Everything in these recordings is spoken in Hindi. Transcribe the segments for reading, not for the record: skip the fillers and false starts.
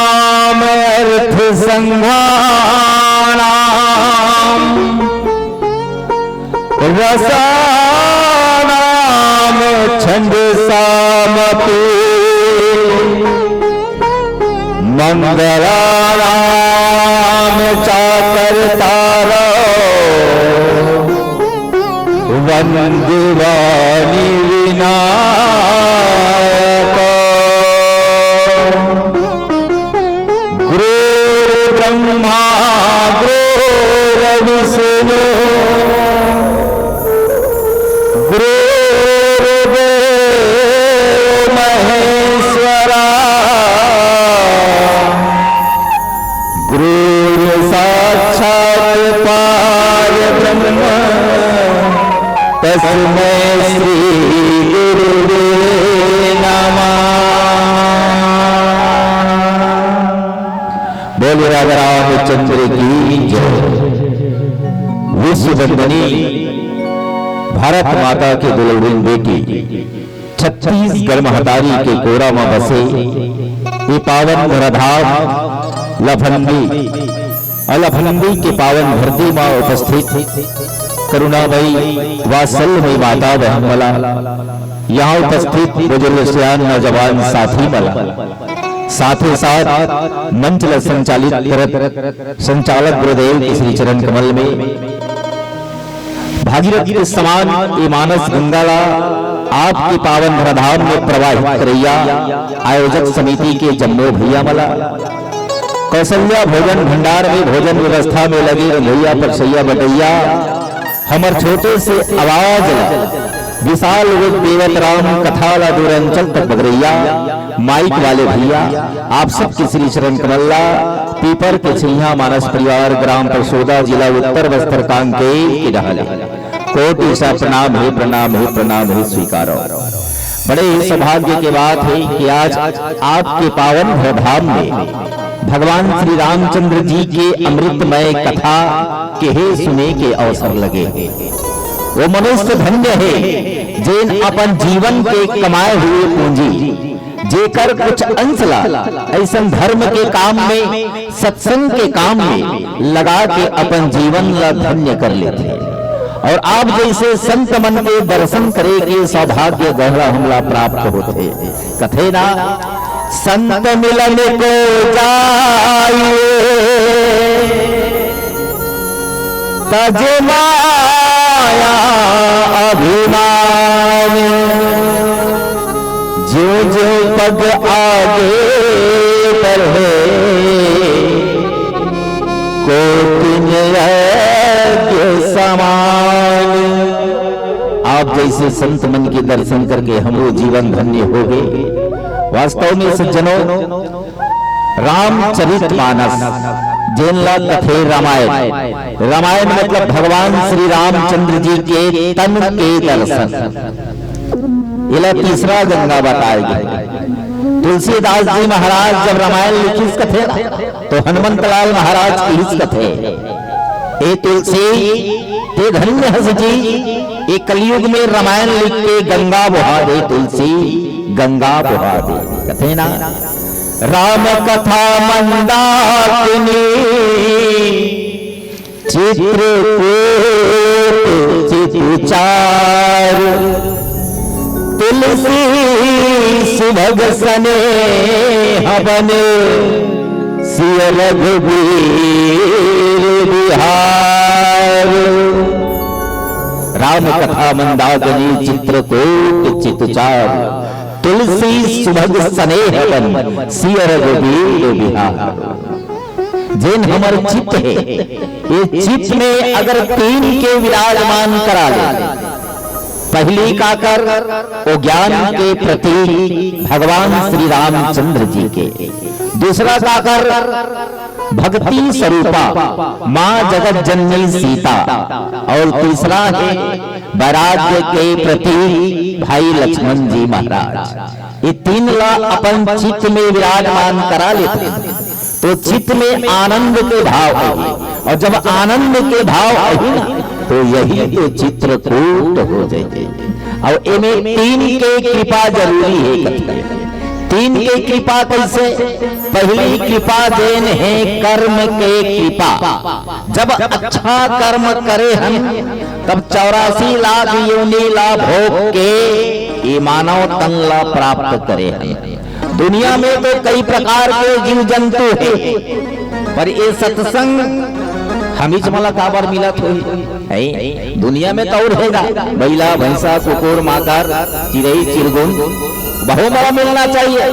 वर्णानामर्थ संघानाम रसानाम छंद सामपि मंगलानाम चाकर्तारो वंदवानि विनायक ब्रह्मा गुरुर्विष्णु गुरुर्देवो महेश्वरा गुरुर्साक्षात् परब्रह्म तस्मै श्री गुरुवे नमः। बोले राजा रामचंद्र की जय। विश्ववंदनी भारत माता के दुलारी बेटी छत्तीसगढ़ महतारी के कोरा में बसे ये पावन धराधाम लफंदी के पावन धरती में उपस्थित करुणामयी वात्सल्यमयी माता बहनमला यहाँ उपस्थित बुजुर्ग सियान नौजवान साथी मला साथ ही साथ मंच संचालित संचालक गुरुदेव के श्री चरण कमल में भागीरथी के समान ये मानस गंगाला आपके पावन धराधाम में प्रवाहित करैया आयोजक समिति के जम्मो भैया मला कौशल्या भोजन भंडार में भोजन व्यवस्था में लगे भैया परसैया बटैया हमर छोटे से आवाज विशाल रूप देवत राम कथाला दूरंचल तक बगरैया माइक वाले भैया आप सबके श्री चरण कमल्ला पीपर के छिया मानस परिवार ग्राम परसोदा जिला उत्तर बस्तर कांकेर के ढाले कोटि सा प्रणाम है प्रणाम है प्रणाम है स्वीकारो। बड़े सौभाग्य की बात है कि आज आपके पावन धाम में भगवान श्री रामचंद्र जी के अमृतमय कथा के सुने के अवसर लगे। वो मनुष्य धन्य है जिन अपन जीवन के कमाए हुए पूंजी जेकर कुछ अंशला ऐसा धर्म के काम में सत्संग के काम में लगा के अपन जीवन ला धन्य कर लेते। और आप जैसे संत मन के दर्शन करे के सौभाग्य गहरा हमला प्राप्त होते। कथे ना संत मिलन को जाइए तज माया अभिमान जो जो पग आगे बढ़े कोटिन समान। आप जैसे संत मन के दर्शन करके हमरो जीवन धन्य हो गए। वास्तव में सज्जनों रामचरितमानस जिनला कथे रामायण रामायण मतलब भगवान श्री रामचंद्र जी के तन के दर्शन इला तीसरा गंगा बताएगी। तुलसीदास जी महाराज जब रामायण लिखी कथे तो हनुमंतलाल महाराज की कथे ए तुलसी ते धन्य हस जी ये कलयुग में रामायण लिख के गंगा बहा दे तुलसी गंगा बहा दे। कथे ना राम कथा मंदाकिनी चित्रकूट चितचार तुलसी सुभग सने हवन सिय रघुवीर बिहार। राम कथा मंदाकिनी चित्रकूट चितचार तुलसी सुभग सने हवन सिय रघुवीर बिहार। जिन हमर चित्त है, ये चित्त में अगर तीन के विराजमान करा ले, पहली का कर वो ज्ञान के प्रतीक भगवान श्री रामचंद्र जी के, दूसरा का कर भक्ति स्वरूपा मां जगत जननी सीता, और तीसरा है वैराग्य के प्रतीक भाई लक्ष्मण जी महाराज। ये तीन ला अपन चित्त में विराजमान करा लेते हैं तो चित्त में आनंद के भाव है, और जब आनंद के भाव है ना तो यही तो चित्रकूट हो जाए। और इनमें तीन के कृपा जरूरी है। तीन के कृपा कैसे? पहली कृपा देन है कर्म के कृपा। जब अच्छा कर्म करे हम तब 84 लाख योनि ला भोग के ये मानव तन ला प्राप्त करे हम। दुनिया में तो कई प्रकार के जीव जंतु है, पर ये सत्संग हमी मला काबर मिला तो है। दुनिया में तो और हैगा बैला भैंसा कुकुर माकर चिड़ई चिरगुन बहु मला मिलना चाहिए,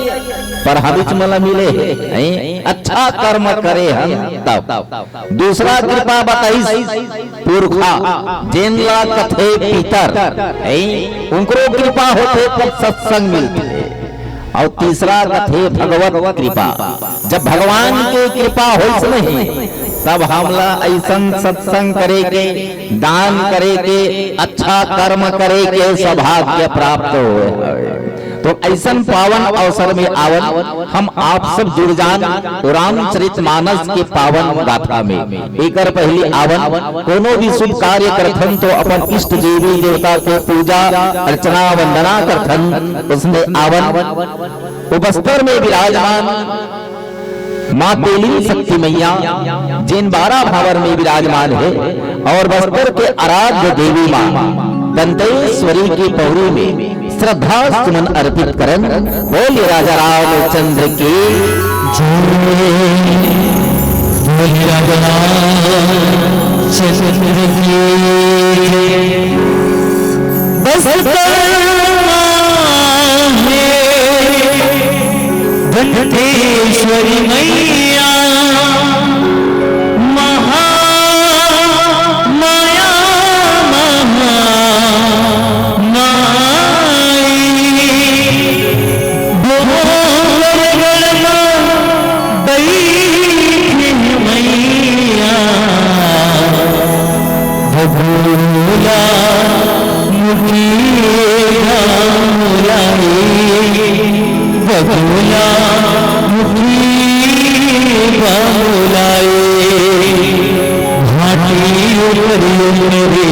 पर हमी मला मिले है अच्छा कर्म करे हम तब। दूसरा कृपा बताई पुरखा जेन ला कथे पितर उनको कृपा होते तब सत्संग मिलते है। और तीसरा कथे भगवत कृपा, जब भगवान के कृपा हो नहीं तब हमला ऐसन सत्संग करे के, दान करे के, अच्छा कर्म करे के सौभाग्य प्राप्त हो। तो ऐसन पावन अवसर में आवन हम आप सब जुड़ जान रामचरितमानस के पावन गाथा में। एक पहली आवन कोनो भी शुभ कार्य करथन तो अपन इष्ट देवी देवता को पूजा अर्चना वंदना करथन, उसमें आवन बस्तर में विराजमान माँ तेली शक्ति मैया जिन 12 भावर में विराजमान है, और बस्तर के आराध्य देवी माँ दंतेश्वरी की पौड़ी में श्रद्धा सुमन अर्पित करन। बोलिए राजा रामचंद्र की जय, बोलिए राजा रामचंद्र की जय। दंतेश्वरी मैया महा माया महा माई मैया भगोला मुखी बबूला मुखी बबूलाए घाटी मेरे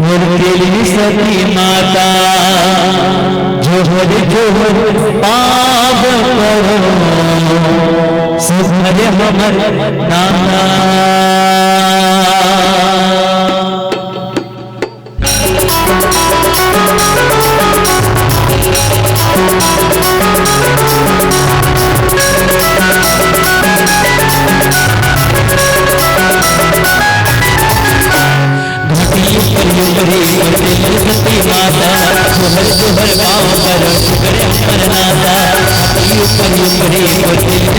मुरली सती माता जोहर जोहर पाप करो सुभर हमर नाना। माता जोहर जोहर पाँव पर शुक्र अमरनाथा,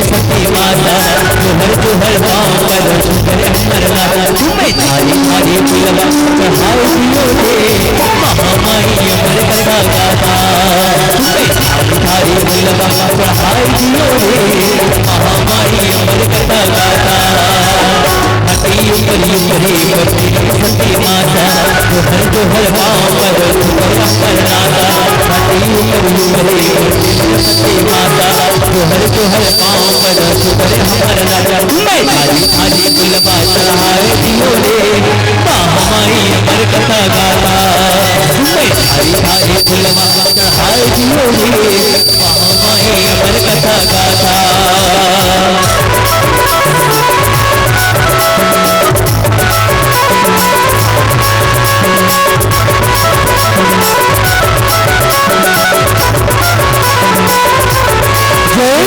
सती माता जोहर जोहर पाँव पर शुक्र अमरनाथा। तुम्हें थारी थारी पुलवा चढ़ाओ दियो रे महामाई अमर कथा गाथा। तुम्हें थारी थारी पुलवा चढ़ाओ दियो रे महामाई अमर कथा गाथा। सती माता जोहर जोहर पाँव पर शुक्र अमरनाथा। सती माता जोहर जोहर पाँव पर शुक्र अमरनाथा। मैं थारी थारी पुलवा चढ़ाए दियो रे महामाई अमर कथा गाथा। मैं थारी थारी पुलवा चढ़ाए दियो रे महामाई अमर कथा गाथा। जय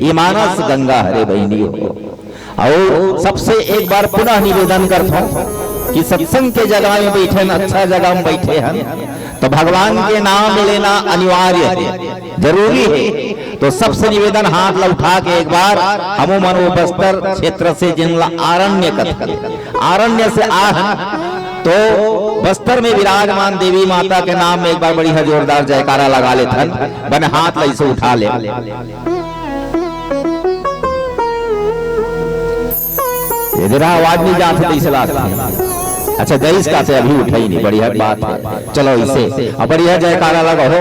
ये मानस गंगा हरे बहनियों। और सबसे एक बार पुनः निवेदन करता हूँ कि सत्संग के जगह में बैठे न, अच्छा जगह में बैठे हैं तो भगवान के नाम लेना अनिवार्य है, जरूरी है। तो सबसे निवेदन हाथ उठा के एक बार हमो मनो बस्तर क्षेत्र से जिनला आरण्य कथे, आरण्य से आह तो बस्तर में विराजमान देवी माता के नाम में एक बार बड़ी है जोरदार जयकारा लगा ले थन बने हाथ ऐसे उठा ले। जरा आवाज नहीं जाते तो इसे लाते हैं। अच्छा गईस का से अभी उठा ही नहीं, बढ़िया बात है। चलो इसे अब बढ़िया जयकारा लगा हो।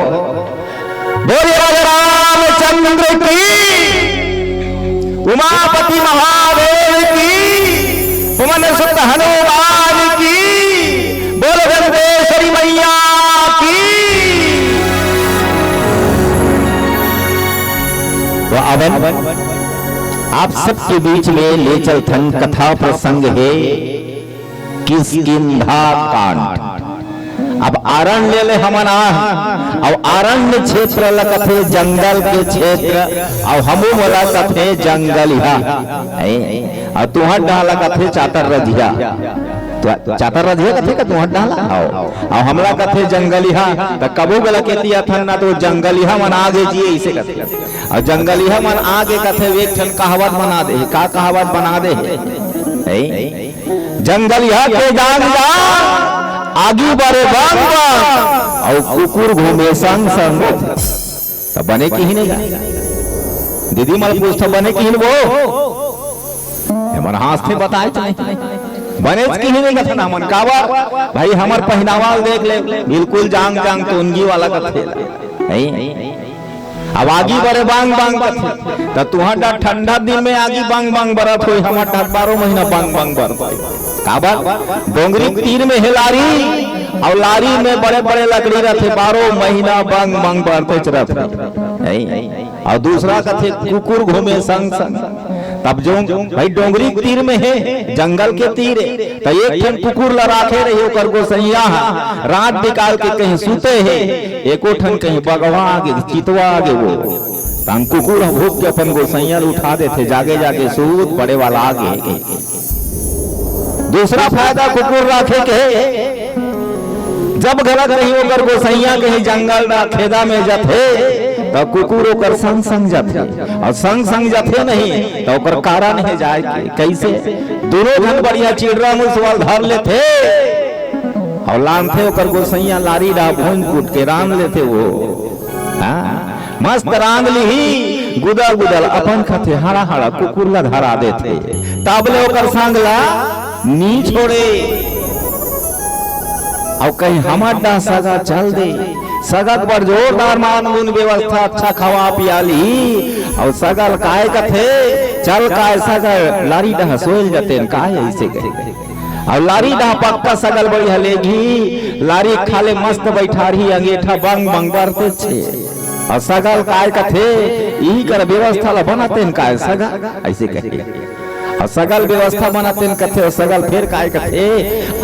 बोलिए रामचंद्र की, उमापति महादेव की, पवन सुत हनुमान की, बोल गंगेश्वरी मैया की। तो अब आप सबके बीच में ले चलथन कथा प्रसंग है किष्किंधा कांड। अब आरण्य ले हमना और आरण्य क्षेत्र लकथे जंगल के क्षेत्र और हमू वाला कथे जंगल और तुहर डाला कथे चातर रजिया, चातर रजिया कथे का तुहर डाला और हमला कथे जंगलिहा। तो कबू गला कहती थन ना तो जंगलिहा मन आगे जिए इसे कथे और जंगलिहा मन आगे कथे एक ठन कहावत बना दे। का कहावत बना दे? जंगलिहा के जान जा आगी बड़े बाग और कुकुर घूमे संग संग। तो बने की ही नहीं दीदी मल पूछता बने की ही वो मन हाथ से बताए बने की ही नहीं कथा मन कावा भाई हमार पहनावा देख ले बिल्कुल जांग जांग तो उनगी वाला कथे अब आगी बड़े बांग बांग कथे। तो तुहरा ठंडा दिन में आगी बांग बांग बरत हो, हमारा 12 महीना बांग बांग बरत काबा डोंगरी तीर में है लारी और लारी में बड़े बड़े लकड़ी रहते 12 महीना बांग बांग बरते रहते। और दूसरा कथे कुकुर घूमे संग संग। तब जो भाई डोंगरी तीर में है जंगल के तीर तो एक ठन कुकुर लराखे रही ओकर गोसैया रात निकाल के कहीं सूते है, एको ठन कहीं बगवा आगे चितवा आगे वो तंग कुकुर भूख के अपन गोसैया उठा देते जागे जाके सूत बड़े वाला आगे। दूसरा फायदा कुकुर राखे के जब गलत नहीं ओकर गोसैया कहीं जंगल खेदा में जाते तो कुकुर ओकर संग संग जाते और संग संग जाते नहीं तो ओकर कारण है जाए कैसे दोनों जन बढ़िया चिड़रा मुसवाल धर लेते और लानते ओकर गोसैया लारी डा भून कूट के रान लेते वो मस्त रान ली गुदल गुदल अपन खते हरा हरा कुकुर ला धरा देते तबले ओकर संगला नी छोड़े और कहीं हमार डा सगा चल दे सगत पर जोरदार मानून व्यवस्था अच्छा खवा पियाली और सगल काय कथे चल काय सगल लारी डा सोल जाते काय ऐसे कहे और लारी डा पक्का सगल बड़ी हलेगी लारी खाले मस्त बैठा रही अंगेठा बंग बंग करते छे और सगल काय कथे यही कर व्यवस्था ला बनाते काय सगल ऐसे कहे और सगल व्यवस्था बनाते कथे और सगल फिर काय कथे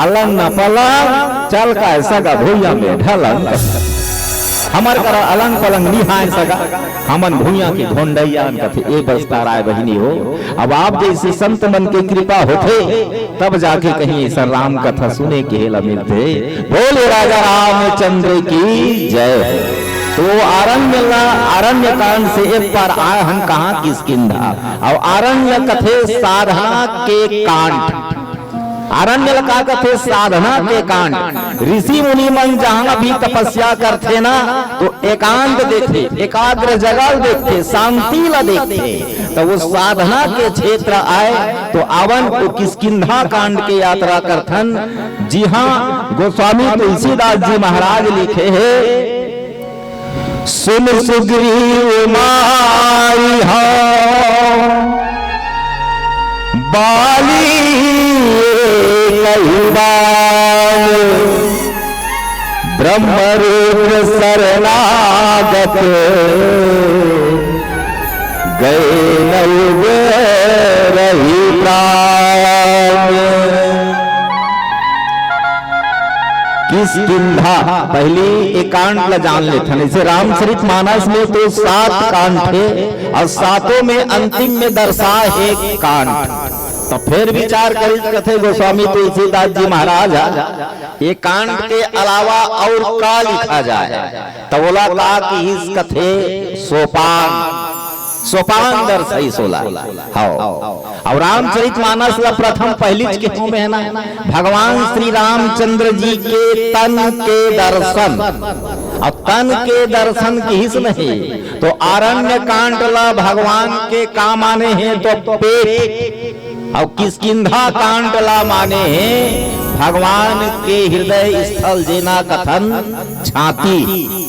अलंग न पलंग चल काय सगा भूया में ढलन हमार करा अलंग पलंग निहाय सगा हमन भूया की ढोंडैया कथे ए बस्ता राय बहिनी हो। अब आप जैसे संत मन की कृपा होते तब जाके कहीं ऐसा राम कथा सुने के हेला मिलते। बोले राजा रामचंद्र की जय। तो आरण्य कांड से एक बार आए हम कहा किष्किंधा और आरण्य कथे साधना के कांड। आरण्य का कथे साधना के कांड। ऋषि मुनि मन जहां भी तपस्या करते ना तो एकांत देखते एकाग्र जगह देखते शांति ला देखते तो वो साधना के क्षेत्र आए तो आवन को किष्किंधा कांड के यात्रा करथन। जी हाँ गोस्वामी तुलसीदास जी महाराज लिखे हैं सुन सुग्रीव मारी हो बाली कई बार ब्रह्म रूप शरणागत गए नव रही प्राण। किष्किंधा पहली एक कांड ला जान लेते हैं। जैसे रामचरित मानस में तो 7 कांड थे और 7 में अंतिम में दर्शा है कांड। तो फिर विचार करी कथे गोस्वामी तुलसीदास जी महाराज ये कांड के अलावा और का लिखा जाए, तो बोला था कि इस कथे सोपान दर्शाई 16। और रामचरित मानस ला प्रथम पहली के में है ना भगवान श्री रामचंद्र जी के तन के दर्शन, और तन के दर्शन की हिस्स नहीं तो आरण्य कांड ला भगवान के काम आने हैं तो पेट, और किष्किंधा कांड ला माने हैं भगवान के हृदय स्थल जेना कथन छाती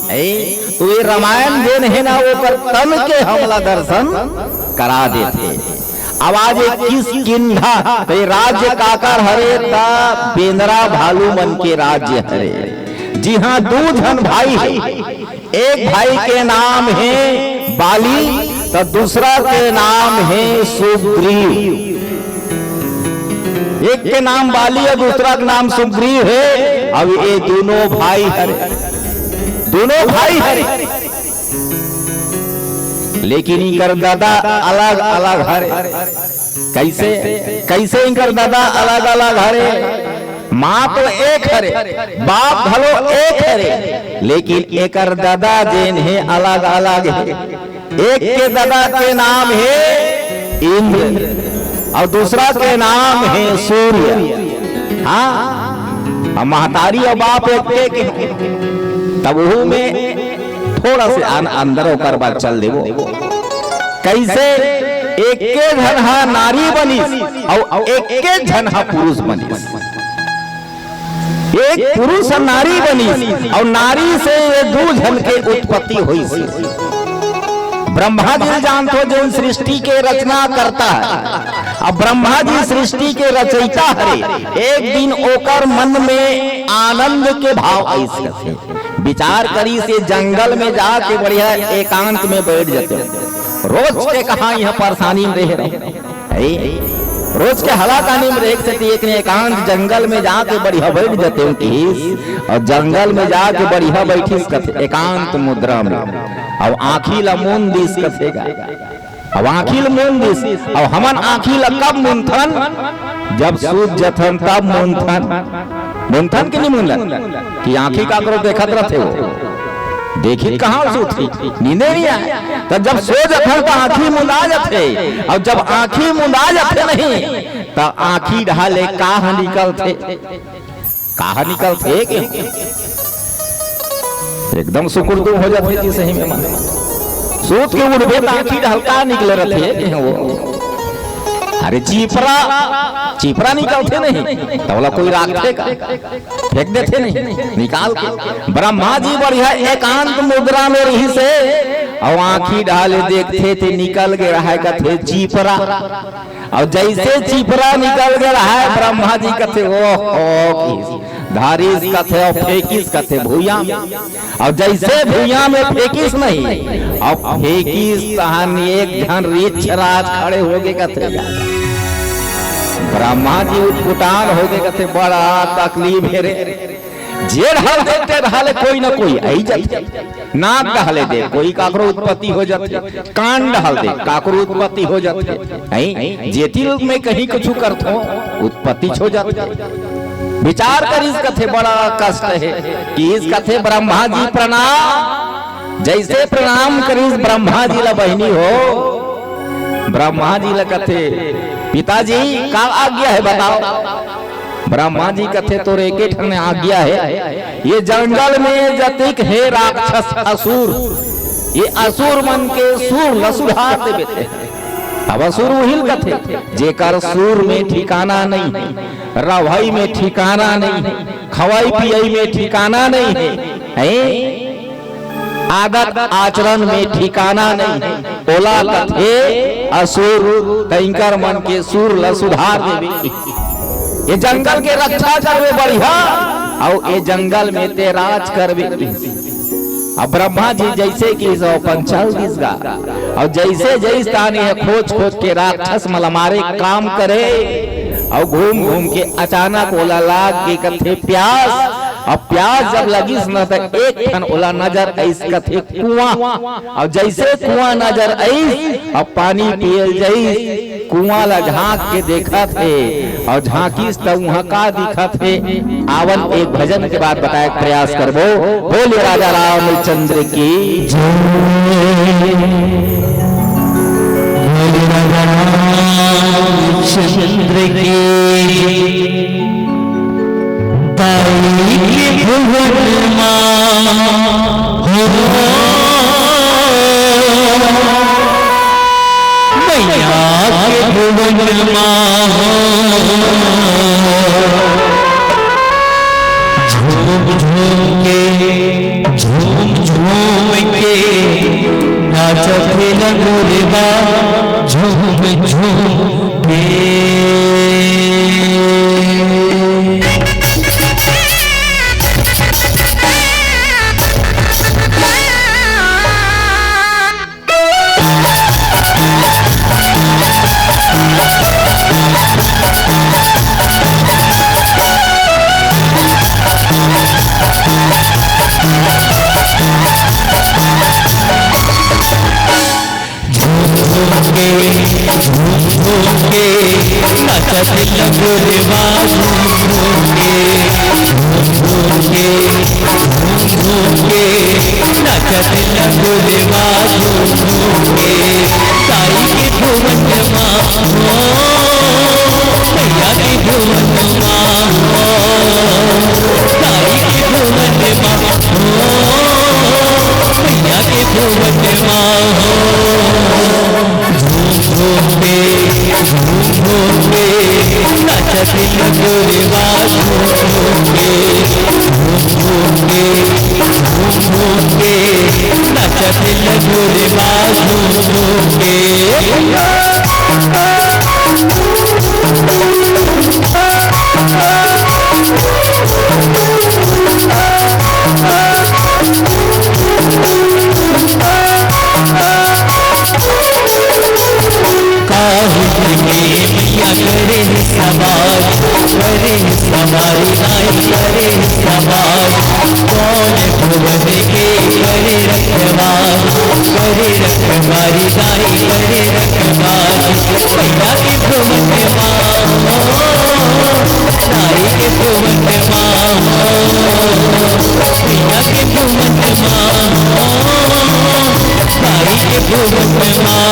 है। तो ये रामायण जेन है ना वो पर तन के हमला दर्शन करा देते। आवाज किष्किंधा तो ये राज्य काकर हरे ता बेंद्रा भालू मन के राज्य हरे। जी हाँ 2 जन भाई है, एक भाई के नाम है बाली तो दूसरा के नाम है सुग्रीव। एक के नाम बाली और दूसरा का नाम सुग्रीव है। अब ये दोनों भाई हरे, दोनों भाई हरे, लेकिन इनकर दादा अलग अलग हरे। कैसे कैसे इनकर दादा अलग अलग हरे? माँ तो एक हरे, बाप भलो एक हरे, लेकिन एकर दादा जेन है अलग अलग है। एक के दादा के नाम है इंद्र और दूसरा के नाम है सूर्य। हाँ महतारी और बाप एक के तब वो में थोड़ा से अंदर होकर बात चल देवो। कैसे एक के झनहा नारी बनी और एक के झनहा पुरुष बनी। एक पुरुष और नारी बनी और नारी से ये 2 जन के उत्पत्ति हुई। ब्रह्मा जी जानते हो जो सृष्टि के रचना करता है। अब ब्रह्मा जी सृष्टि के रचयिता हरे। एक दिन ओकर मन में आनंद के भाव ऐसे विचार करी से जंगल में जाके बढ़िया एकांत में बैठ जाते। रोज के कहा यहाँ परेशानी में रह रहे, रोज के हलाकानी में रह सकती एक ने एकांत जंगल में जाके बढ़िया बैठ जाते और जंगल में जाके बढ़िया बैठी एकांत मुद्रा में और आँखी ला मून दिस कथेगा। अब आँखी ला मून दिस और हमन आँखी ला कब मुंथन जब सूझ जथन तब मुंथन के नहीं मुनलन कि आँखी का करो देखत रहते हो देखी कहाँ सूती नींदे नहीं आए। तब जब सो जथन तो आँखी मुंदा जाते और जब आँखी मुंदा जाते नहीं तो आँखी ढाले कहाँ निकलते एकदम सुकुर्दू हो जाते थी। सही में मान सूत के उड़बे आँखी हल्का निकले रहते वो। अरे चीपरा निकलते नहीं तो बोला कोई राखते का फेंक देते नहीं निकाल के। ब्रह्मा जी बढ़िया एकांत मुद्रा में रही से और आँखी डाले देखते थे निकल गए रहा थे चीपरा। और जैसे चीपरा निकल गया है ब्रह्मा जी कहते ओ धारिस कथे और फेंकिस कथे भूया में। और जैसे भूया में फेंकिस नहीं और फेंकिस तहन एक धन रीछ राज खड़े हो गए कथे। ब्रह्मा जी उठपुटान हो गए कथे बड़ा तकलीफ है रे। जे ढाल देते ढाले कोई ना कोई आई जाए नाक ढाले दे कोई काकरो उत्पत्ति हो जाते, कान ढाल दे काकरो उत्पत्ति हो जाते। जेती लोग में कहीं कुछ करते उत्पत्ति हो जाते। विचार कर इस कथे बड़ा कष्ट है कि इस कथे ब्रह्मा जी प्रणाम जैसे प्रणाम करीस ब्रह्मा जी ला बहनी हो। ब्रह्मा जी ला कथे पिताजी का आज्ञा है बताओ। ब्रह्मा जी कथे तो एक ठन आज्ञा है ये जंगल में जतिक है राक्षस असुर ये असुर मन के सुर लसुधार देते। अब असुर वही कथे जेकर सुर में ठिकाना नहीं है, रवाई में ठिकाना नहीं है, खवाई पियाई में ठिकाना नहीं है, आदत आचरण में ठिकाना नहीं है। ओला कथे असुर तैंकर मन के सुर ल सुधार देवे। ये जंगल के रक्षा करवे बढ़िया और ये जंगल में ते राज करवे। अब ब्रह्मा जी जैसे कि 145 गा और जैसे जैसे तानी है खोज खोज के राक्षस मला मारे काम करे और घूम घूम के अचानक ओला लाग के कथे प्यास। अब प्यास जब लगिस न तो एक ठन ओला नजर ऐस कथे कुआं और जैसे कुआं नजर ऐस अब पानी पियल जाइस कुआं ला झांक के देखा थे और झांकीस तो वहां का दिखा थे। आवन एक भजन के बाद बताए प्रयास करबो। बोले राजा रामचंद्र की चंद्र की ताई के भुवन मां हो मैया के भुवन मां हो झूम झूम के नाचत लगोरबा झूम झूम के। नचत लगोरबा झूम के नचत लगोरबा झूम के। ताई के भुवन मां हो मैया के भुवन मां हो ताई के भुवन मां हो मैया के भुवन मां हो। झूम के नचत लगोरबा झूम के नचत लगोरबा झूम के। मैया करे सवारी नाई करे सवार कौन भुवन के करे रखवार नाई करे रखवार। मैया के भुवन मां नाई के भुवन मां मैया के भुवन मां नाई के भुवन मां।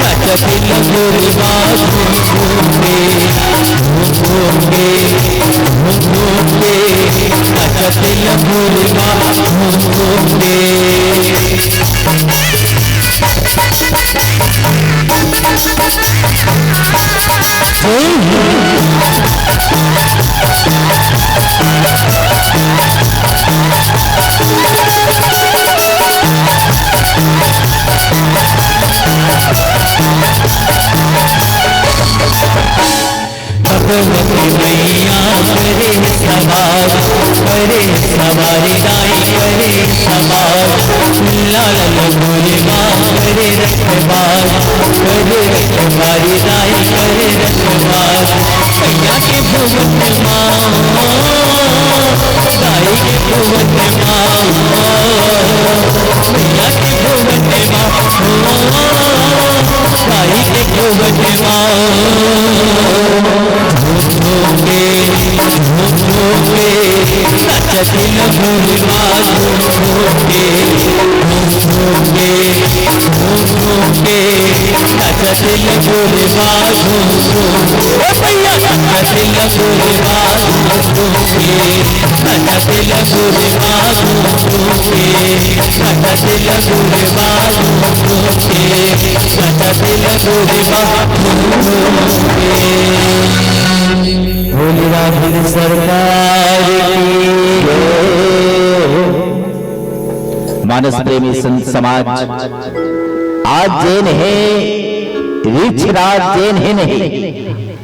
नचत लगोरबा झूम के नचत लगोरबा झूम के। भगवती मैया करे सवारी नाई करे सवार लाल लगोरबा करे रखवार नाई करे रखवार। मैया के भुवन मां नाई के भुवन मां मैया के भुवन मां नाई के भुवन मां। नचत लगोरबा झूम के नचत लगोरबा मैया नचत लगोरबा झूम के नचत लगोरबा झूम के नचत लगोरबा झूम के नचत लगोरबा झूम के। भोले राधे सरकार मानस प्रेमी संत समाज आज जैन है ऋक्षराज जैन ही नहीं,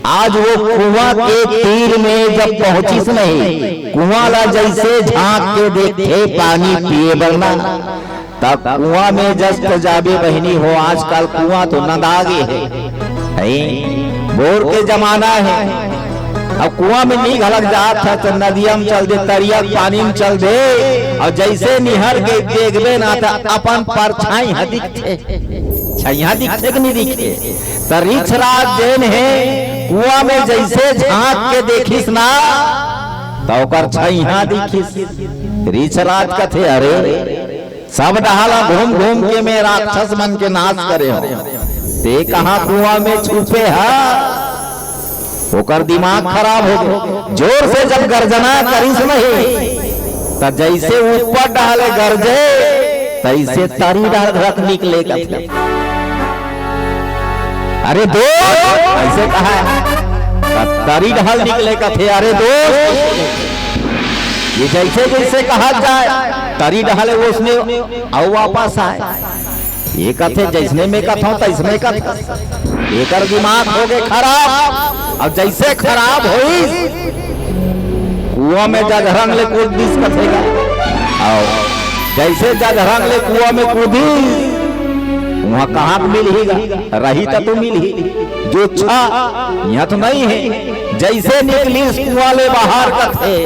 आज वो कुआं के तीर में जब पहुंचिस नहीं, कुआं ला जैसे झांक के देखे पानी पिए बरना, तब कुआं में जस्ट जाबे बहनी हो। आजकल कुआं तो नदागे है, बोर के जमाना है। अब कुआं में नहीं घलक जात था तो नदिया में चल दे, तरिया पानी में चल दे, और जैसे निहर के देखबे ना था अपन परछाई दिखते, छैया दिखते कि नहीं दिखे। तो ऋक्षराज जैन है, कुआं में जैसे झांक के देखिस ना तो ओकर छैया दिखिस। ऋक्षराज कथे अरे सब डहाला घूम घूम के मैं राक्षस मन के नाश करे हो, ते कहाँ कुआं में छुपे है। ओकर दिमाग खराब हो गया, जोर से जब गर्जना करिस नहीं तो जैसे ऊपर डाले गरजे तैसे तारी डाल रख निकले। अरे दोस्त ऐसे कहा तारी डाल निकले कथे। अरे दोस्त ये जैसे जैसे कहा जाए तारी डाले वो उसने आओ वापस आए, ये कथे जैसने में कथा तैसने कथा। एकर दिमाग हो गए खराब। अब जैसे खराब हुई कुआं में जगरंग ले कूद दिस कथेगा, और जैसे जगरंग ले कुआं में कूदी वहां कहाँ मिलेगा, रही तो मिल ही जो छा यहाँ तो नहीं है। जैसे निकली कुआं ले बाहर कथे,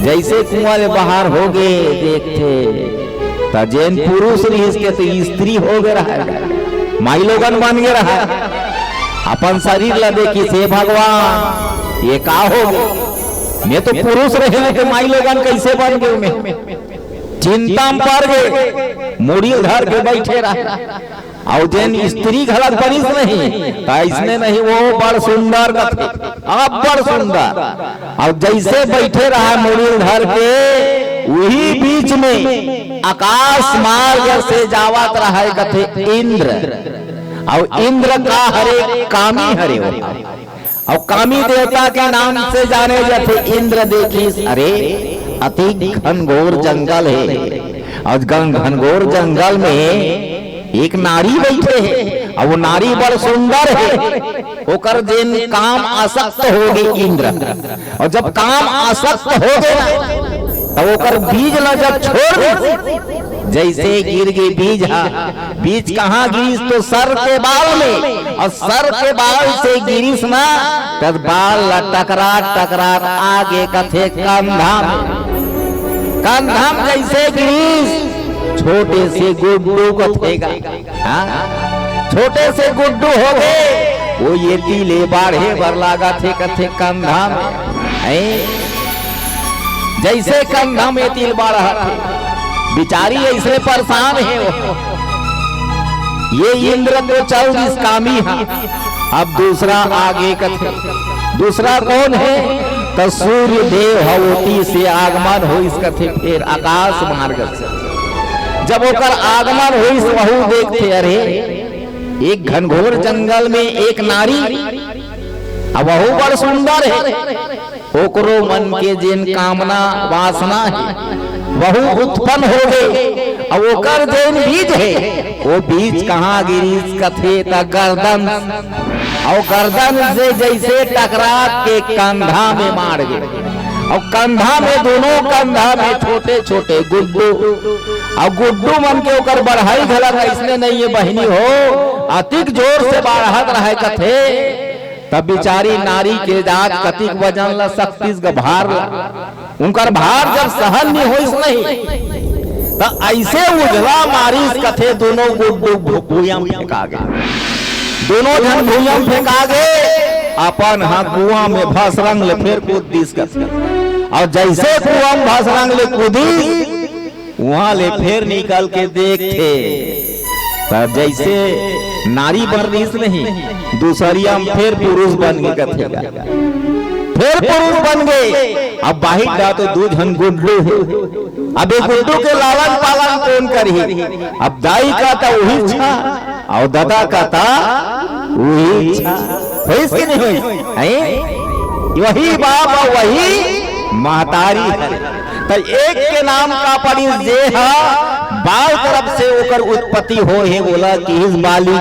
जैसे कुआं ले बाहर हो गए देखते तो जैन पुरुष रही के तो स्त्री हो गए रहा, माई लोगन बन गए रहा। अपन शरीर ला देखी से भगवान ये का हो गए, मैं तो पुरुष रहे के माई लोगन कैसे बन गए। मैं चिंता में पड़ गए, मुड़ी धर के बैठे रहा। और जैन स्त्री घलक बनिस नहीं ऐसने नहीं, वो बड़ सुंदर कथे, अब बड़ सुंदर। और जैसे बैठे रहा मुड़ी धर के, वही बीच में आकाश मार्ग से जावत रहा कथे इंद्र। और इंद्र का हरे कामी हरे हो, और कामी देवता के नाम से जाने जाते इंद्र। देखिस अरे अति घनघोर जंगल है, और घनघोर जंगल में एक नारी बैठे है, और वो नारी बड़ सुंदर है। ओकर जेन काम आसक्त हो गई इंद्र, और जब काम आसक्त हो गए तो ओकर बीज ला जब छोड़ दे, जैसे गिर गई बीज, बीज कहाँ गिरीस तो सर के बाल में, और सर के बाल से गिरीस ना तब बाल ला टकरा टकरा आगे कथे कंधा में, कंधा में जैसे गिरीस छोटे से गुड्डू कथेगा। छोटे से गुड्डू हो गए, वो ये तीले बाढ़े भर लागा थे कथे कंधा में। जैसे कंधा में तिल बाढ़ा बिचारी ऐसे परेशान है वो। ये इंद्र तो 24 कामी है। अब दूसरा आगे कथे, दूसरा कौन है तो सूर्य देव हवोटी से आगमन हो इस कथे। फिर आकाश मार्ग से जब ओकर आगमन हुई वहू देखते अरे एक घनघोर जंगल में एक नारी, अब वहू बड़ सुंदर है। ओकरो मन के जिन कामना वासना है वहू उत्पन्न हो गए। अब ओकर जिन बीज है वो बीज कहाँ गिरी कथे त गर्दन, और गर्दन से जैसे टकरा के कंधा में मार गए। और कंधा में दोनों कंधा में छोटे छोटे गुड्डू, और गुड्डू मन के ओकर बढ़ाई घलक इसने नहीं ये बहनी हो अतिक जोर से बढ़त रहे कथे। तब बिचारी नारी के जात कतिक वजन ला 36 का भार ला, उनकर भार जब सहन नहीं हो नहीं तो ऐसे उजला मारिस कथे दोनों गुड्डू भूया में फेंका गए। दोनों जन भूया में फेंका गए, अपन हाथ कुआं में भसरंग ले फिर कूद दिस कथे। और जैसे कुआं में भसरंग ले कूदी वहां ले फिर निकल के देखते तब जैसे नारी बन रही नहीं दूसरिया में फिर पुरुष बन गए कथेगा, फिर पुरुष बन गए। अब बाहिर जा तो दो जन गुड्डू है। अब एक गुड्डू के लालन पालन कौन करी, अब दाई का था वही छा और दादा का था वही छा, हुई नहीं हुई वही बाप और वही महतारी है। तो एक के नाम का पड़ी जे बाल तरफ से ओकर उत्पत्ति हो है बोला कि इस बाली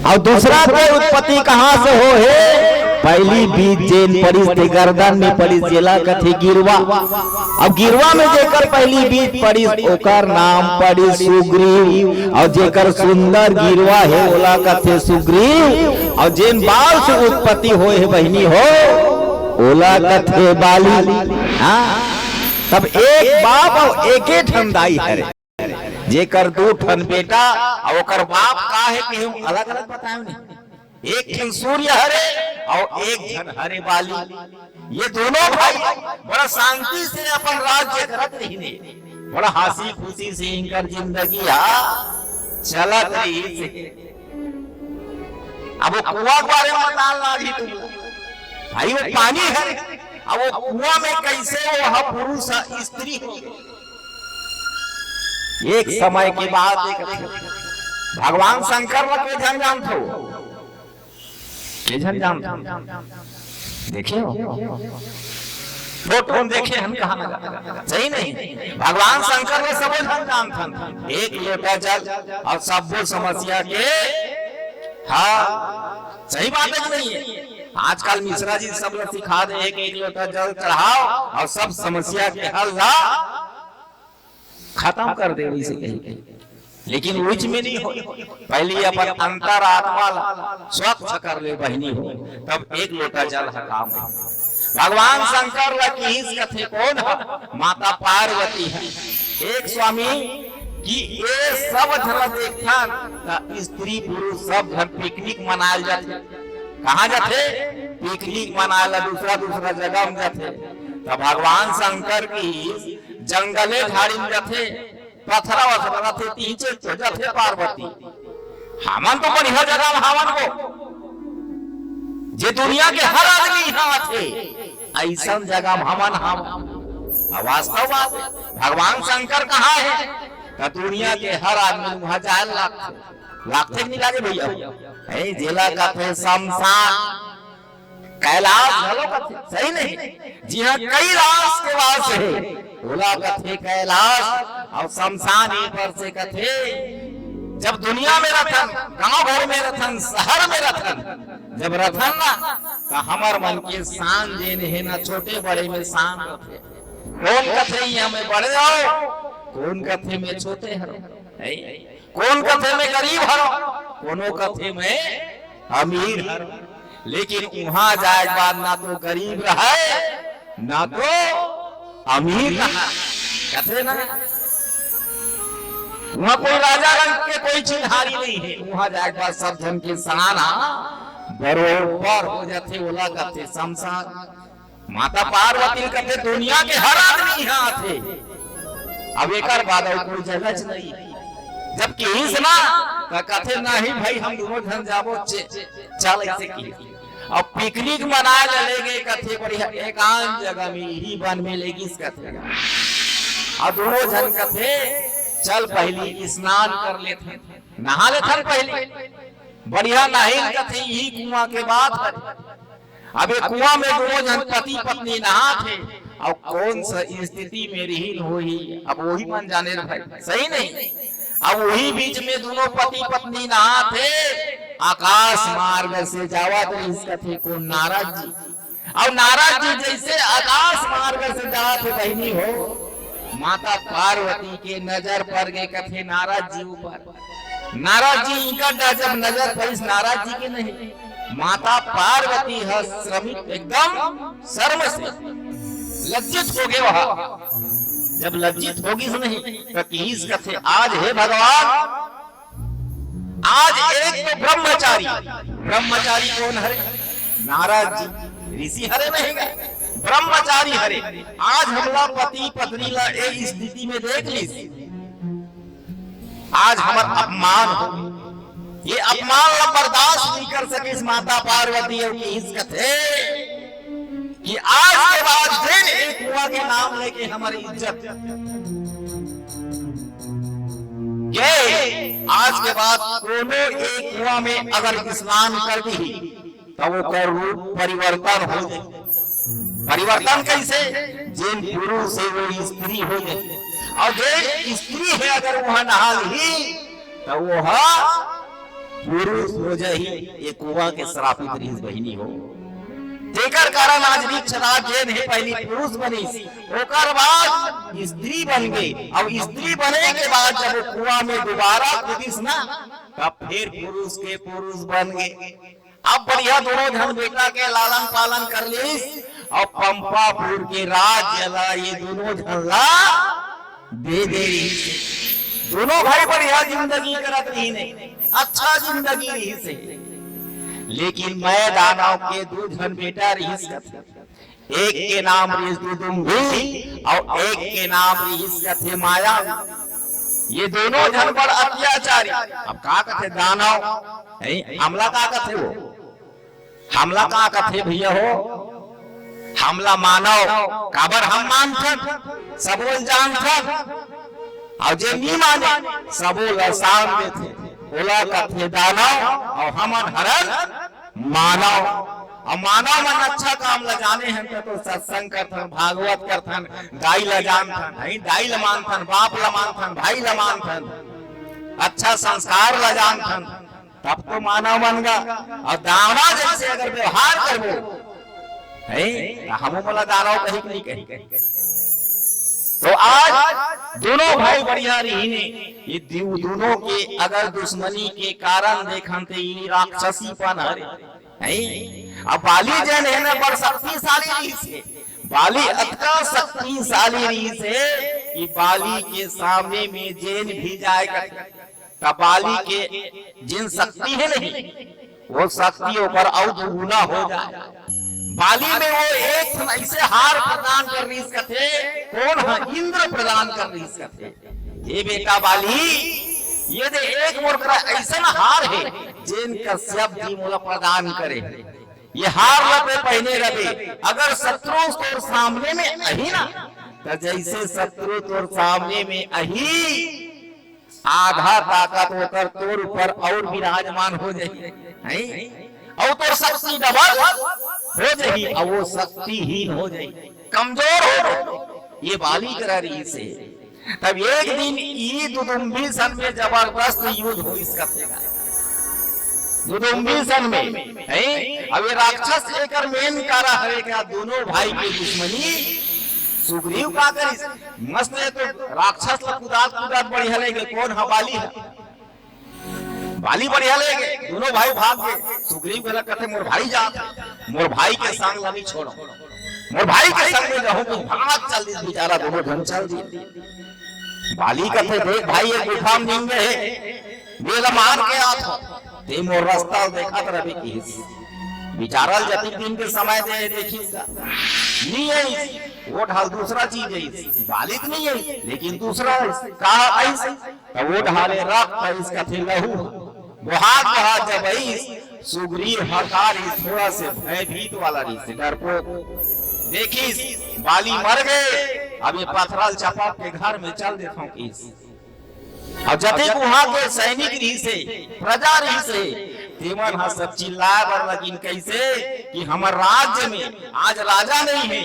और दूसरा के उत्पत्ति कहाँ से हो है? पहली बीज जेन पड़ी थे गर्दन में पड़ी जेला कथी गिरवा। अब गिरवा में जेकर पहली बीज पड़ी ओकर नाम पड़ी सुग्रीव। और जेकर सुंदर गिरवा है ओला कथे सुग्रीव। और जेन बाल से उत्पत्ति हो है बहनी हो ओला कथे बाली। हाँ तब एक बाप और एके ठन दाई है जेकर दो ठन बेटा और ओकर बाप का है कि हम अलग अलग बताए नहीं। एक ठन सूर्य हरे और एक ठन हरे बाली। ये दोनों भाई बड़ा शांति से अपन राज्य करत रही, बड़ा हंसी खुशी से इनकर जिंदगी चलत रही से। अब वो कुआं के बारे में बताना भी तुम भाई, वो पानी है। अब वो कुआं में कैसे वो पुरुष स्त्री हो। एक समय के बाद भगवान शंकर के जन जान थो देखिए फोटो देखे हम कहा सही नहीं। भगवान शंकर ने सब जान था एक लोटा जल और सब समस्या के। हाँ सही बात है नहीं है। आजकल मिश्रा जी सब लोग सिखा दे एक लोटा जल चढ़ाओ और सब समस्या के हल खत्म कर दे वैसे कहीं। लेकिन उच में नहीं हो, पहले अपन अंतर आत्मा स्वच्छ कर ले बहनी हो तब एक लोटा जल है काम है। भगवान शंकर लकीस कथे कौन है? माता पार्वती है। एक स्वामी कि ये सब झल देखा स्त्री पुरुष सब घर पिकनिक मनाए जाते। कहाँ जाते? पिकनिक मनाए दूसरा दूसरा जगह में जाते। तब भगवान शंकर की जंगले झाड़ी में जाते, पथरा वथरा थे तीचे थे पार्वती। हमन तो बढ़िया जगह में हमन को जे दुनिया के हर आदमी यहाँ थे ऐसा जगह हमन हम वास्तव बात भगवान शंकर कहाँ है? तो दुनिया के हर आदमी वहां जाए लाख नहीं लागे भैया। जिला का थे शमशान कैलाश सही नहीं। जी हाँ कैलाश के वास है बोला कथे कैलाश और शमशान पर से कथे। जब दुनिया में रथन, गांव भर में रथन, शहर में रथन, जब रथन ना तो हमार मन के शान देने है ना छोटे बड़े में शान रखे। कौन कथे यहाँ में बड़े हो, कौन कथे में छोटे हरो, कौन कथे में गरीब हरो, कोनो कथे में अमीर हरो। लेकिन वहां जाए के बाद ना तो गरीब रहे ना तो अमीर कहते ना। वहां कोई राजा रंग के कोई चिन्हारी नहीं है। वहां जाए के बाद सब जन के सनाना बरोबर हो जाते। ओला कहते शमशान। माता पार्वती कहते दुनिया के हर आदमी यहाँ थे। अब एक बाद कोई जगह नहीं। जबकि इसना कहते नहीं भाई हम दोनों जन जाबो चल ऐसे की। अब पिकनिक मना लेगे कथे बढ़िया एकांत जगह में ही वन में लेगी इस कथे। अब दोनों जन कथे चल पहली स्नान कर लेते नहा लेते पहले बढ़िया नहीं कथे यही कुआं के बाद। अब एक कुआं में दोनों जन पति पत्नी नहा थे। अब कौन सा स्थिति में रही हुई अब वही मन जाने भाई सही नहीं। अब वही बीच में दोनों पति पत्नी नहा थे। आकाश मार्ग से जावा तो इस कथे को नारद जी। और नारद जी जैसे आकाश मार्ग से जावा थे बहनी हो माता पार्वती के नजर पर गए कथे नारद जी ऊपर। नारद जी इनका जब नजर पड़ी नारद जी के नहीं माता पार्वती है श्रमित एकदम शर्म से लज्जित हो गए। वहां जब लज्जित होगी नहीं तो किस कथे आज है भगवान। आज एक तो ब्रह्मचारी, ब्रह्मचारी कौन हरे? नारद जी ऋषि हरे नहीं गए ब्रह्मचारी हरे। आज हमला पति पत्नी ला एक स्थिति में देख ली। आज हमारा अपमान हो, ये अपमान ला बर्दाश्त नहीं कर सके इस माता पार्वती और इस कथे कि आज के बाद दिन एक कुआं के नाम लेके हमारी इज्जत आज के बाद कोनो एक कुआं में अगर स्नान कर दी तो वो का रूप परिवर्तन हो जाए। परिवर्तन कैसे? जिन पुरुष से वो स्त्री हो जाए और जो स्त्री है अगर वहां नहा ली तो वो पुरुष हो जाही ये कुआं के श्रापित रीस बहिनी हो, जेकर कारण आज रिक्शा जेन है पहली पुरुष बनी, ओकर बाद स्त्री बन गई। अब स्त्री बने के बाद जब वो कुआं में दोबारा कूदिस ना, तब फिर पुरुष के पुरुष बन गए। अब बढ़िया दोनों धन बेटा के लालन पालन कर लीस और पंपापुर के राज्य ला ये दोनों झल्ला दे दे। दोनों भाई बढ़िया जिंदगी करत रही ने, अच्छा जिंदगी रही से। लेकिन मैं दानव के दो धन बेटा रही, एक के नाम रही दुदुम्बी और एक के नाम रही माया। ये दोनों जन बड़ अत्याचारी। अब का कथे दानव हमला का कथे वो, हमला का कथे भैया हो, हमला मानव काबर हम मानथन सबोल जानथन, और जे नहीं माने सबोल आसान में थे। बोला कथे दानव और हमन हरन मानव। और मानव मन अच्छा काम ल जाने हैं तो सत्संग करथन, भागवत करथन, गाय ल जानथन, नहीं दाई ल मानथन, बाप ल मानथन, भाई ल मानथन, अच्छा संस्कार ल जानथन, तब तो मानव बन गा। और दानव जैसे अगर व्यवहार करबो है हमो मला दानव कहीं नहीं कहीं। तो आज दोनों भाई बढ़िया रही ने, ये दोनों के अगर दुश्मनी के कारण देखन ते ये राक्षसीपन है। अब बाली जन है ना बड़ शक्तिशाली रही से, बाली अतका शक्तिशाली रही से कि बाली के सामने में जेन भी जाएगा तब बाली के जिन शक्ति है नहीं वो शक्ति ऊपर और दुगुना हो जाए। बाली में वो एक ऐसे हार प्रदान कर रही थे, कौन है इंद्र प्रदान कर रही थे। ये बेटा बाली ये दे एक मोर ऐसा हार है जिन कश्यप जी मोला प्रदान करे। ये हार लपे पहने रहे, अगर शत्रु तोर सामने में अही ना तो जैसे शत्रु तोर सामने में अही आधा ताकत होकर तोर ऊपर और विराजमान हो जाए और तोर शक्ति डबल हो जाएगी और वो शक्तिहीन हो जाएगी, कमजोर हो। ये बाली करा रही से। तब एक दिन ये दुदुम्बी सन में जबरदस्त युद्ध हो इसका दुदुम्बी सन में है। अब ये राक्षस लेकर मेन कारा है क्या दोनों भाई की दुश्मनी। सुग्रीव का करी मस्त है तो राक्षस ला कुदात कुदात बढ़िया लेगे, कौन है बाली है, बाली बढ़िया लेगे। दोनों भाई भाग गए। सुग्रीव कहला कहते मोर भाई जा, मोर भाई के संग ला नहीं छोड़ो, मोर भाई के संग में रहो तो भाग चल दी बेचारा दोनों ढंग चल दी। बाली कहते देख भाई ये गुफा में नींद में है, मेरा मार के आता ते मोर रास्ता देखा तो रवि की बेचारा जति दिन के समय दे देखी नहीं है वो ढाल दूसरा चीज है, बालिक नहीं है लेकिन दूसरा कहा ऐसे तो वो ढाले रख इसका थे लहू बुहार कहा जब सुग्रीव हकार थोड़ा से भयभीत वाला रही से डरपोक देखी बाली मर गए। अब ये पथराल चपा के घर में चल देता हूँ कि और जते वहां के सैनिक रही से प्रजा रही से तेमन हा सब चिल्लाए बर लगिन कैसे कि हमार राज्य में आज राजा नहीं है,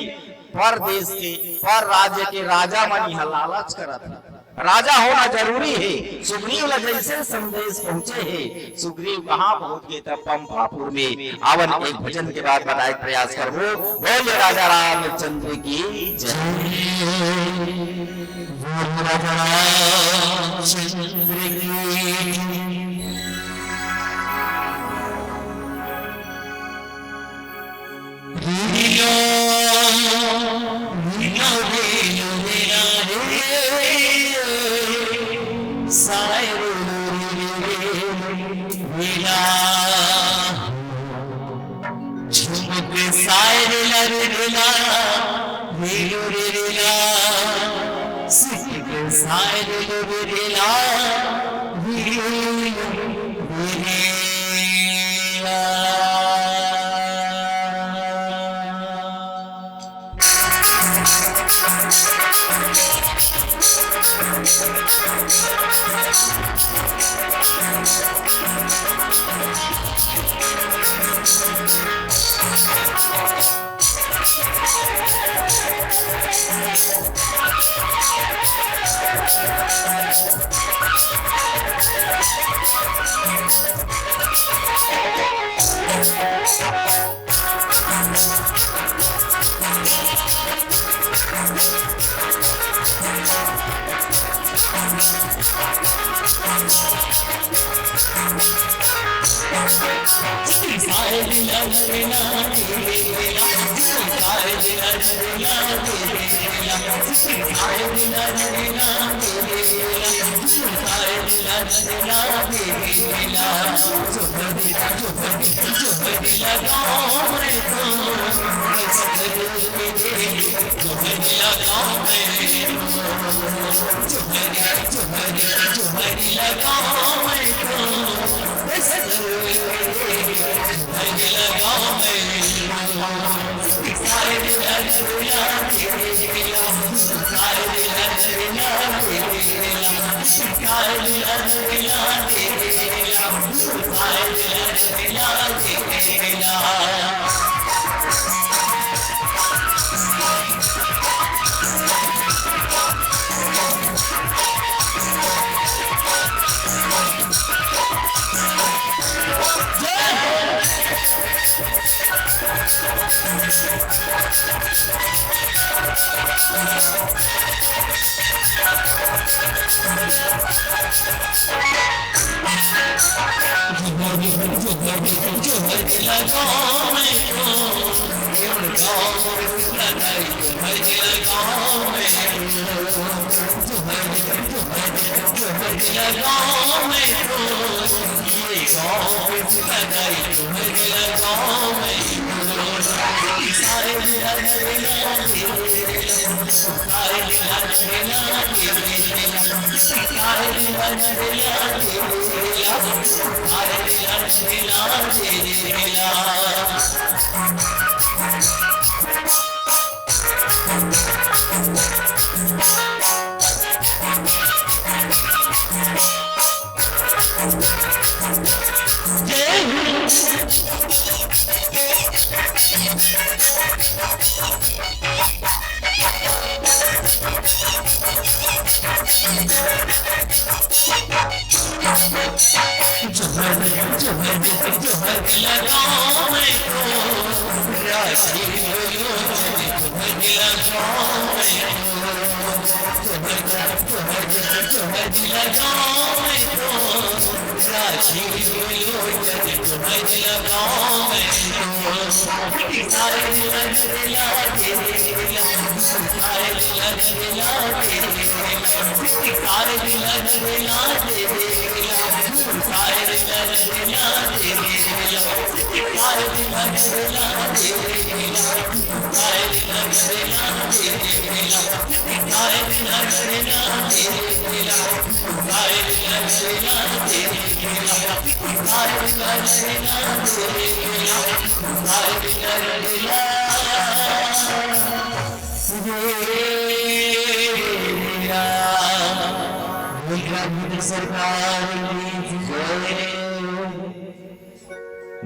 पर देश के पर राज्य के राजा मन यहाँ लालच करत है, राजा होना जरूरी है। सुग्रीव ला जैसे संदेश पहुंचे है, सुग्रीव कहाँ पहुंच गए तब पंपापुर में। आवन एक भजन के बाद बताए प्रयास करो। बोले राजा रामचंद्र की जय।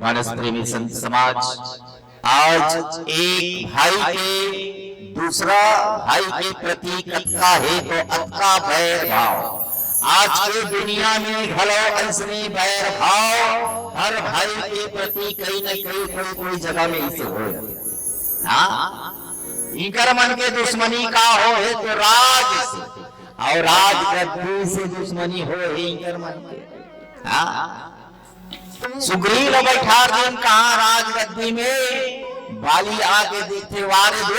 मानस प्रेमी संत समाज आज एक भाई के दूसरा भाई के प्रति कत्का है तो अक्का बैर भाव। आज के दुनिया में घलो ऐसने बैर भाव हर भाई के प्रति कहीं न कहीं कोई जगह में इसे हो। इनकर मन के दुश्मनी का हो है तो राज से, और राज गद्दी से दुश्मनी हो है इनकर मन के। सुग्रीव बैठा दिन कहा राज गद्दी में, बाली आके देखते वारे दो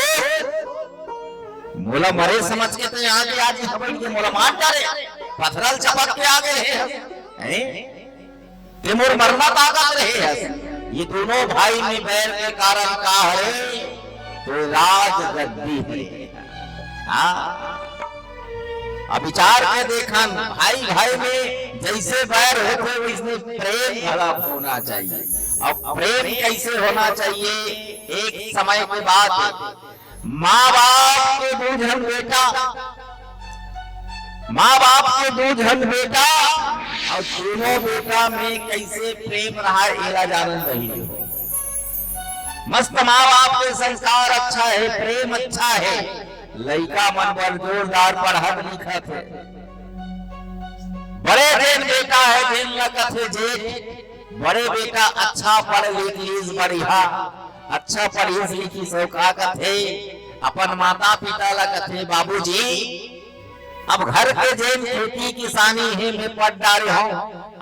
मोला मरे समझ के तो यहाँ के आज हबड़ के मोला मार डाले, पथरल चपक के आगे है ते मोर मरना ताकत रहे है। ये दोनों भाई में बैर के कारण का है तो राज गद्दी है। अब विचार के देखा भाई भाई में जैसे बैर होते वैसे प्रेम भरा होना चाहिए। अब प्रेम कैसे होना चाहिए, एक समय के बाद माँ बाप के दूधन बेटा, माँ बाप के दूधन बेटा और दोनों बेटा में कैसे प्रेम रहा एला जानन रही। मस्त माँ बाप के संस्कार अच्छा है, प्रेम अच्छा है, लड़का मन बल जोरदार पढ़त लिखत है, बड़े दिन बेटा है दिन लगत है जेठ, बड़े बेटा अच्छा पढ़ लिख लीज बढ़िया, अच्छा पढ़ी लिखी सो का कथे अपन माता पिता ला कथे बाबूजी अब घर के जेन खेती किसानी है मैं पढ़ डाले हूँ,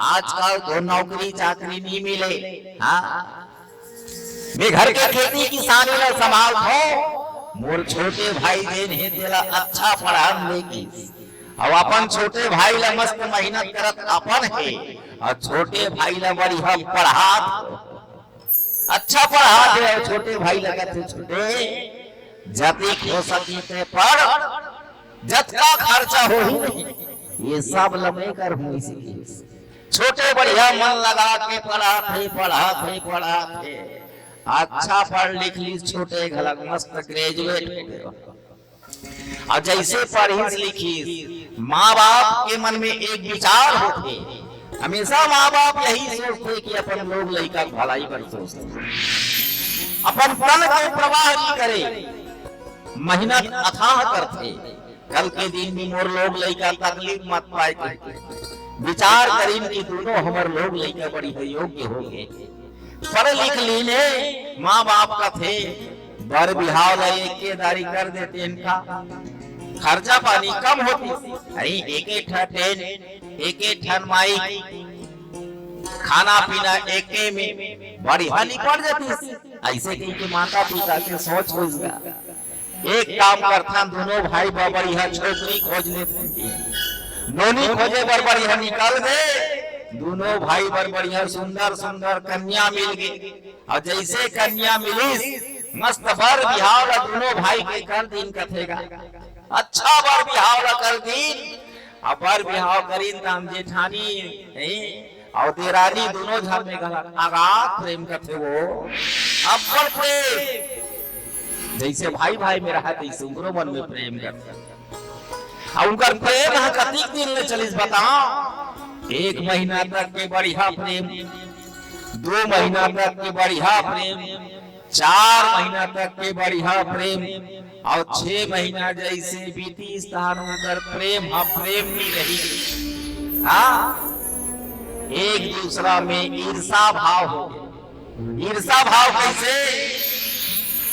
आजकल तो नौकरी चाकरी नहीं मिले। हाँ मैं घर के खेती किसानी ला संभाल हो, मोर छोटे भाई जेन है तेरा अच्छा पढ़ा लेगी और अपन छोटे भाई ला मस्त मेहनत करत अपन है और छोटे भाई ला बढ़िया पढ़ा अच्छा पढ़ा दे और छोटे भाई लगते छोटे जतिक हो सकी ते पढ़ जतका खर्चा हो ही नहीं ये सब लमे कर हुई छोटे बढ़िया मन लगा के पढ़ाते अच्छा पढ़ लिख ली छोटे घलक मस्त ग्रेजुएट और जैसे पढ़ी लिखी माँ बाप के मन में एक विचार होते, हमेशा माँ बाप यही सोचते कि अपन लोग लड़का भलाई कर सोचते, अपन तन के प्रवाह नहीं करे, मेहनत अथाह करते, कल के दिन में मोर लोग लड़का तकलीफ मत पाए करते, विचार करीन कि दोनों हमारे लोग लड़का बड़ी योग्य हो गए, पढ़ लिख लीने माँ बाप का थे बर बिहाव के दारी कर देते, इनका खर्चा पानी कम होती, एक ठन माई खाना पीना एके में बड़ी हानि पड़ जाती, ऐसे कहीं के माता पिता के सोच हो एक काम करता दोनों भाई बढ़िया छोकरी खोज लेते, नोनी खोजे बढ़िया निकाल दे, दोनों भाई बढ़िया सुंदर सुंदर कन्या मिल गई और जैसे कन्या मिली मस्त बर बिहाव दोनों भाई के कर दिन कथेगा, अच्छा बर बिहाव कर दिन अपर बिहाव करीन नाम जेठानी और देरानी दोनों झर में आगात प्रेम कथे वो अपर प्रेम जैसे भाई भाई में रहा तैसे उनको मन में प्रेम करते और उनका प्रेम कतिक दिन में चलिस बताओ, 1 महीना तक के बढ़िया प्रेम, 2 महीना तक के बढ़िया प्रेम, 4 महीना तक के बढ़िया प्रेम और 6 महीना जैसे बीती स्थान उनकर प्रेम प्रेम नहीं रही। हाँ एक दूसरा में ईर्षा भाव हो, ईर्षा भाव कैसे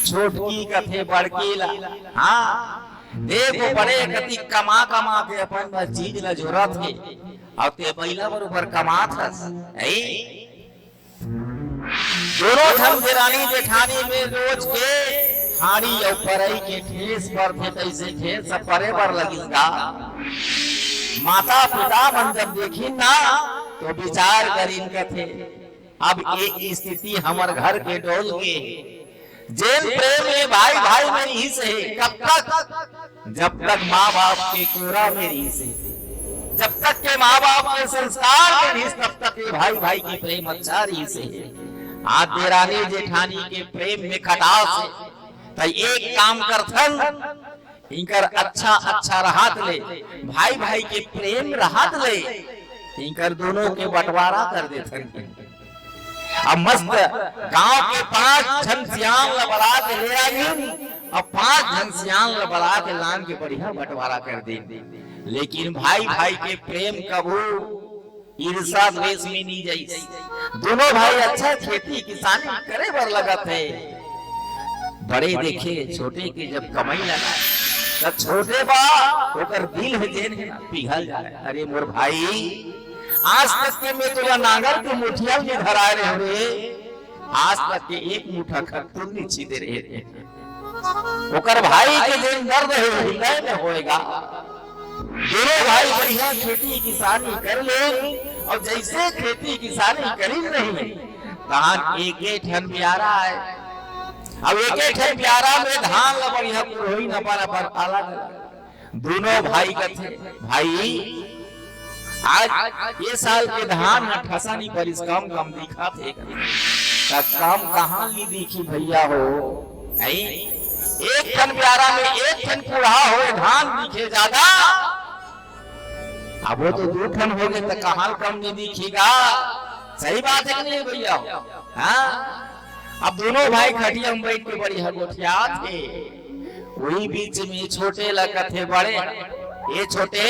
छोटकी कथे बड़की ला, हाँ देखो बड़े कति कमा कमा के अपन चीज ला जरूरत है और ते पहिला बरोबर कमात हस, दोनों धन देरानी जेठानी में रोज के हाड़ी और परई के ठेस पर थे तैसे ठेस सब परे पर लगिगा, माता पिता मन जब देखी ना तो विचार करीन कथे अब एक स्थिति हमार घर के डोल के जेन प्रेम में भाई भाई में रही से कब तक, जब तक माँ बाप के कोरा में रही से, जब तक के माँ बाप के संस्कार में रही तब तक के भाई भाई की प्रेम अच्छा रही से, आज देरानी जेठानी के प्रेम में खटाव से तो एक काम करथन इनकर अच्छा अच्छा राहत ले, भाई भाई के प्रेम राहत ले, इनकर दोनों के बंटवारा कर देथन। अब मस्त गांव के 5 जन सियाम लबड़ा के ले आई और 5 जन सियाम लबड़ा के लान के बढ़िया बंटवारा कर दे, लेकिन भाई भाई के प्रेम कबू ईर्षा द्वेष में नहीं जाई, दोनों भाई अच्छा खेती किसानी करे बर लगत है, बड़े देखे छोटे के जब कमाई लगा तब छोटे बा ओकर दिल है जेन पिघल जाए, अरे मोर भाई आज तक के मैं तुझा नागर के मुठिया में धराए रहे, आज तक के एक मुठा खत्म नहीं छीदे रहे थे, ओकर भाई के जेन दर्द है हृदय में होएगा, दोनों भाई बढ़िया खेती किसानी कर ले और जैसे खेती किसानी करी नहीं धान एक ठन प्यारा है, अब एक ठन प्यारा में धान ला बढ़िया पुरोही न पर अलग, दोनों भाई कथे भाई आज ये साल के धान ठसा नहीं पर इस काम कम दिखा थे, काम कहाँ नहीं दिखी भैया हो, एक ठन प्यारा में एक ठन कुड़ा हो धान दिखे ज्यादा, अब वो तो 2 ठन हो गए तो कहाँ कम नहीं दिखेगा, सही बात है कि नहीं भैया? हाँ अब दोनों भाई खटिया में बैठ के बड़ी हगोठिया थे, वही बीच में छोटे लगा थे बड़े, ये छोटे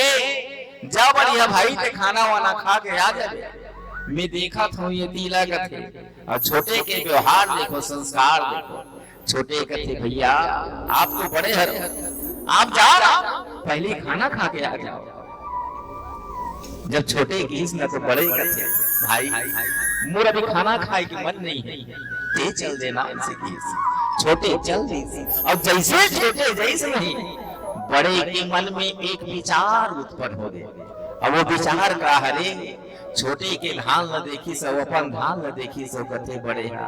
जा बढ़िया भाई ते खाना वाना खा के आ जाए, मैं देखा था ये तिलक थे और छोटे के व्यवहार देखो, संस्कार देखो। छोटे कहते भैया आप तो बड़े हैं, आप जाओ पहले खाना खा के आ जाओ। जब छोटे की न तो बड़े कहते भाई मोर अभी खाना खाए की मन नहीं है, ते चल देना इनसे की। छोटे चल दी और जैसे छोटे जैसे नहीं, बड़े के मन में एक विचार उत्पन्न हो गए। और वो विचार का हरे छोटे के धान न देखी सो अपन धान न देखी सो कथे बड़े हा।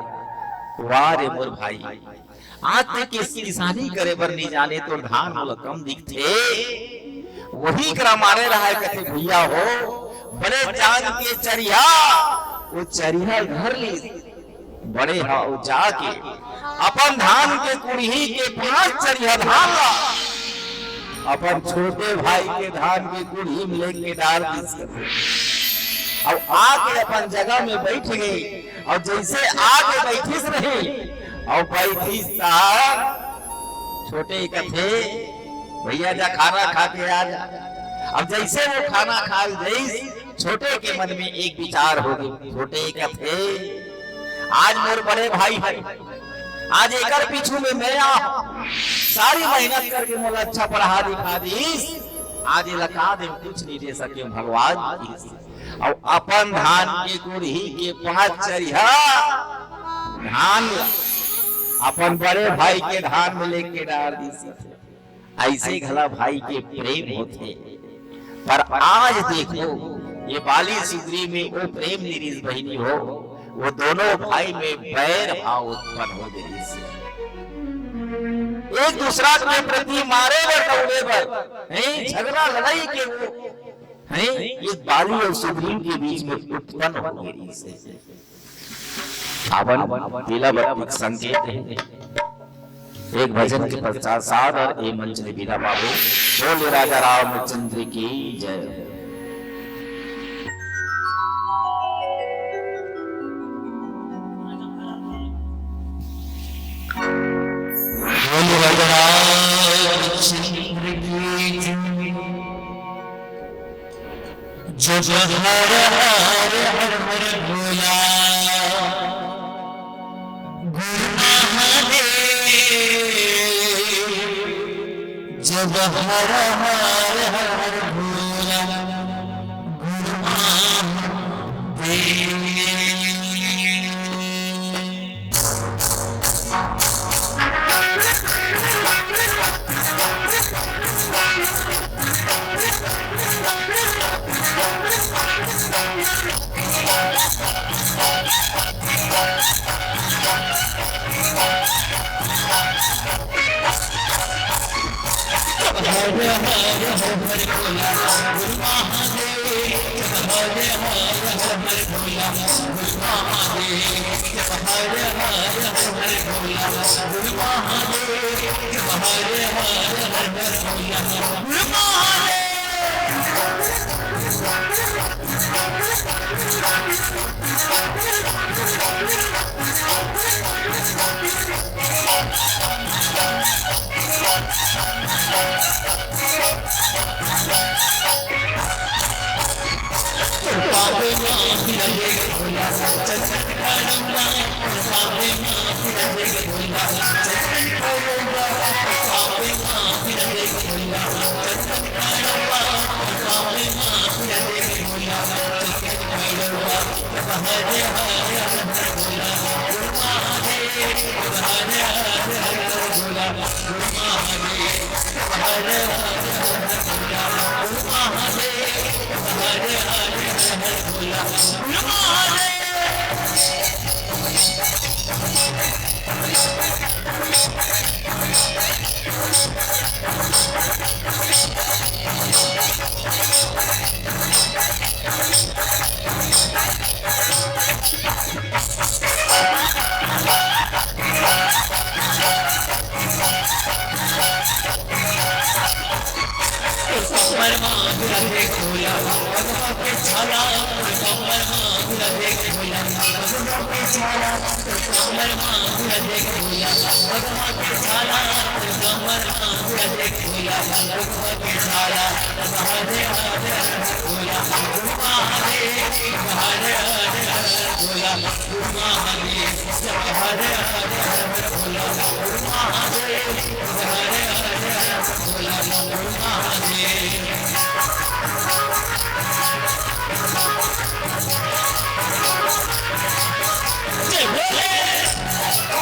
वाह रे मोर भाई, आज तक किसानी करे बर नहीं जाने तो धान मोला कम दिखते, वही करा मारे रहा है कथे भैया हो बड़े जान के चरिया, वो चरिया घर ली बड़े हा वो जाके अपन धान के कुड़ी के 5 चरिया धान ला अपन छोटे भाई के धान की कुड़ी में लेके डाल दी और आके अपन जगह में बैठ गए। और जैसे आके बैठिस रहे और बैठिस छोटे कथे भैया जा खाना खा के आ जा। अब जैसे वो खाना खा गई, छोटे के मन में एक विचार हो गई। छोटे कथे आज मोर बड़े भाई है, आज एकर पीछू में मैं सारी मेहनत करके मोला अच्छा पढ़ा दिखा दीस, आज लगा दे कुछ नहीं दे सके भगवान। और अपन धान के कुड़ी के 5 चरिया धान अपन बड़े भाई के धान में लेके डाल दी। ऐसे घला भाई के प्रेम होते। पर आज देखो ये बाली सिद्धि में वो प्रेम निरीज बहिनी हो, वो दोनों भाई में बैर भाव उत्पन्न हो गई। एक दूसरा के प्रति मारे दौड़े झगड़ा लड़ाई के वो ये बाली और सुग्रीव के बीच में उत्पन्न हो गई। पावन तिलक संकेत है। एक भजन के पश्चात साध और ए मंच ने बीरा बाबू बोले राजा रामचंद्र की जय। राजा रामचंद्र की जय। जो हर हर हर हर भोला गुरु महादेव, जब हर हर हर भोला गुरु महादेव। हरे हरे हरे हरे हर भोला गुरु महादेव हरे हरे हर भोला गुरु महादेव जय भोले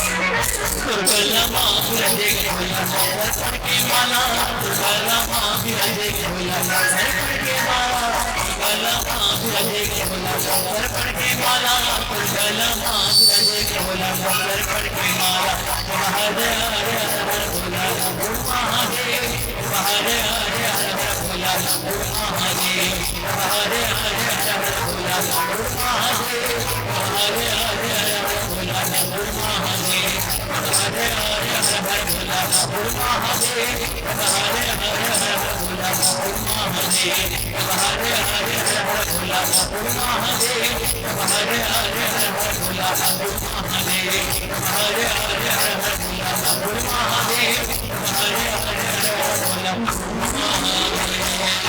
दुर्गला माँ बिरजे के भोला सर के माला दुर्गला माँ बिरजे के भोला सर के माला दुर्गला माँ बिरजे के भोला सर के माला दुर्गला माँ बिरजे के भोला सर के माला हरे हरे हर भोला गुरु महादेव हरे हरे हर भोला गुरु महादेव हरे हरे हर भोला गुरु महादेव हरे हरे हर भोला गुरु महादेव हरे हरे हर भोला गुरु महादेव हरे हरे हर भोला गुरु महादेव हरे हरे हर भोला गुरु महादेव हरे हरे हर भोला गुरु महादेव हरे हरे हर भोला गुरु महादेव हरे हरे हर भोला गुरु महादेव